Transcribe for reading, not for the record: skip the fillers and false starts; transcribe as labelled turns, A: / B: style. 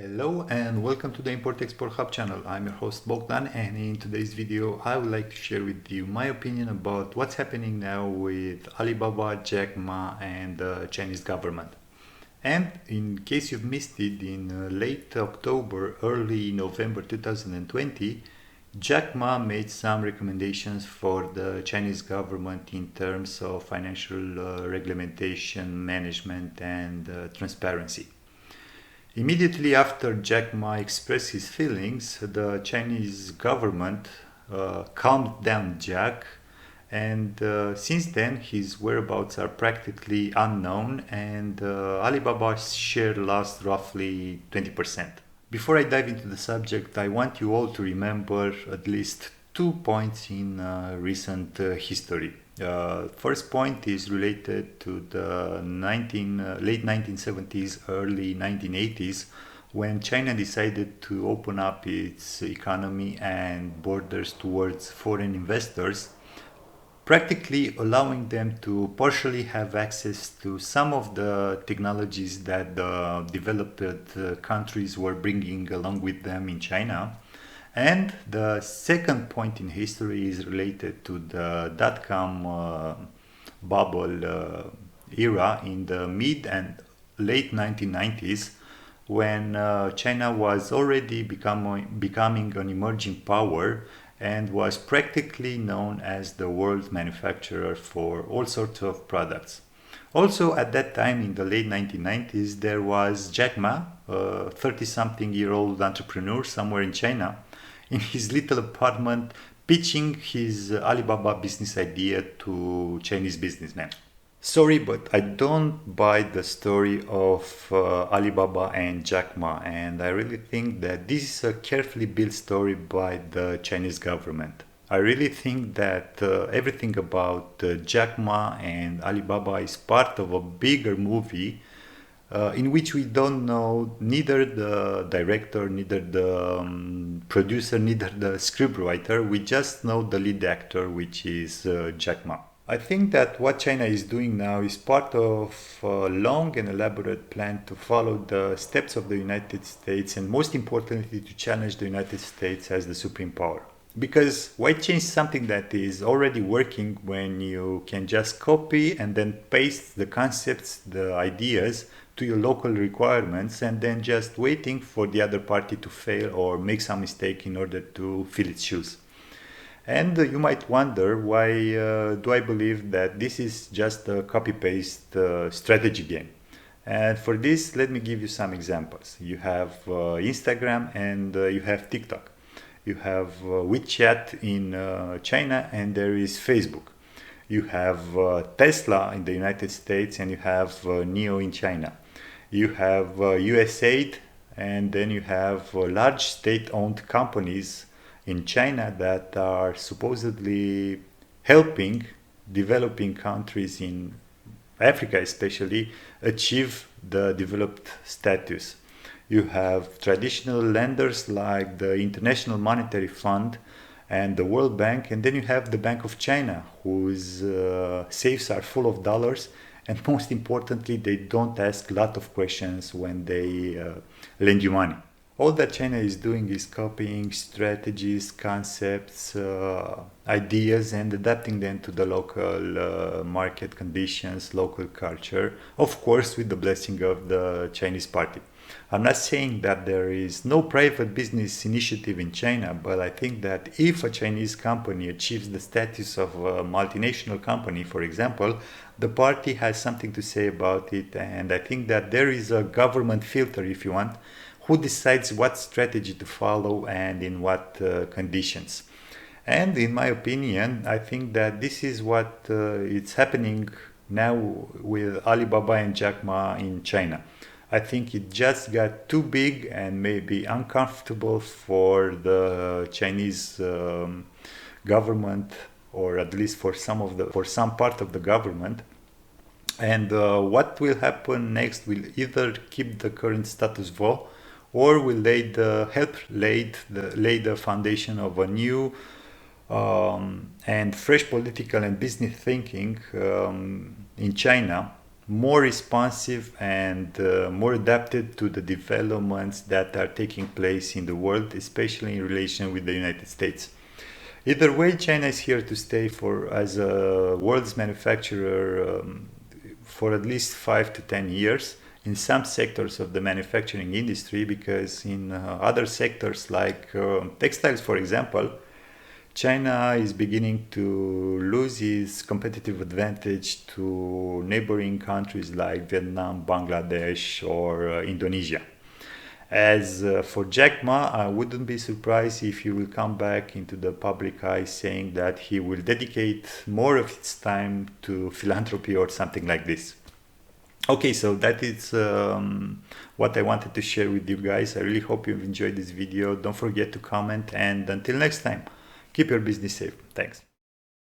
A: Hello and welcome to the Import-Export Hub channel. I'm your host Bogdan, and in today's video I would like to share with you my opinion about what's happening now with Alibaba, Jack Ma and the Chinese government. And in case you've missed it, in late October, early November 2020, Jack Ma made some recommendations for the Chinese government in terms of financial regulation, management and transparency. Immediately after Jack Ma expressed his feelings, the Chinese government calmed down Jack, and since then his whereabouts are practically unknown, and Alibaba's share lost roughly 20%. Before I dive into the subject, I want you all to remember at least 2 points in recent history. First point is related to the late 1970s, early 1980s, when China decided to open up its economy and borders towards foreign investors, practically allowing them to partially have access to some of the technologies that the developed countries were bringing along with them in China. And the second point in history is related to the dot-com bubble era in the mid and late 1990s, when China was already becoming an emerging power and was practically known as the world manufacturer for all sorts of products. Also at that time in the late 1990s, there was Jack Ma, a 30-something-year-old entrepreneur somewhere in China, in his little apartment, pitching his Alibaba business idea to Chinese businessmen. Sorry, but I don't buy the story of Alibaba and Jack Ma, and I really think that this is a carefully built story by the Chinese government. I really think that everything about Jack Ma and Alibaba is part of a bigger movie in which we don't know neither the director, neither the producer, neither the scriptwriter. We just know the lead actor, which is Jack Ma. I think that what China is doing now is part of a long and elaborate plan to follow the steps of the United States, and most importantly to challenge the United States as the supreme power. Because why change something that is already working when you can just copy and then paste the concepts, the ideas to your local requirements, and then just waiting for the other party to fail or make some mistake in order to fill its shoes. And you might wonder, why do I believe that this is just a copy-paste strategy game? And for this, let me give you some examples. You have Instagram and you have TikTok. You have WeChat in China, and there is Facebook. You have Tesla in the United States, and you have NIO in China. You have USAID, and then you have large state-owned companies in China that are supposedly helping developing countries in Africa especially achieve the developed status. You have traditional lenders like the International Monetary Fund and the World Bank, and then you have the Bank of China, whose safes are full of dollars, and most importantly, they don't ask a lot of questions when they lend you money. All that China is doing is copying strategies, concepts, ideas, and adapting them to the local market conditions, local culture, of course with the blessing of the Chinese party. I'm not saying that there is no private business initiative in China, but I think that if a Chinese company achieves the status of a multinational company, for example, the party has something to say about it, and I think that there is a government filter, if you want, who decides what strategy to follow and in what conditions. And in my opinion, I think that this is what is happening now with Alibaba and Jack Ma in China. I think it just got too big and maybe uncomfortable for the Chinese government, or at least for some part of the government. And what will happen next will either keep the current status quo, or will help lay the foundation of a new and fresh political and business thinking in China, more responsive and more adapted to the developments that are taking place in the world, especially in relation with the United States. Either way, China is here to stay as a world's manufacturer for at least 5 to 10 years in some sectors of the manufacturing industry, because in other sectors like textiles, for example, China is beginning to lose its competitive advantage to neighboring countries like Vietnam, Bangladesh, or Indonesia. As for Jack Ma, I wouldn't be surprised if he will come back into the public eye saying that he will dedicate more of his time to philanthropy or something like this. Okay, so that is what I wanted to share with you guys. I really hope you've enjoyed this video. Don't forget to comment, and until next time, keep your business safe. Thanks.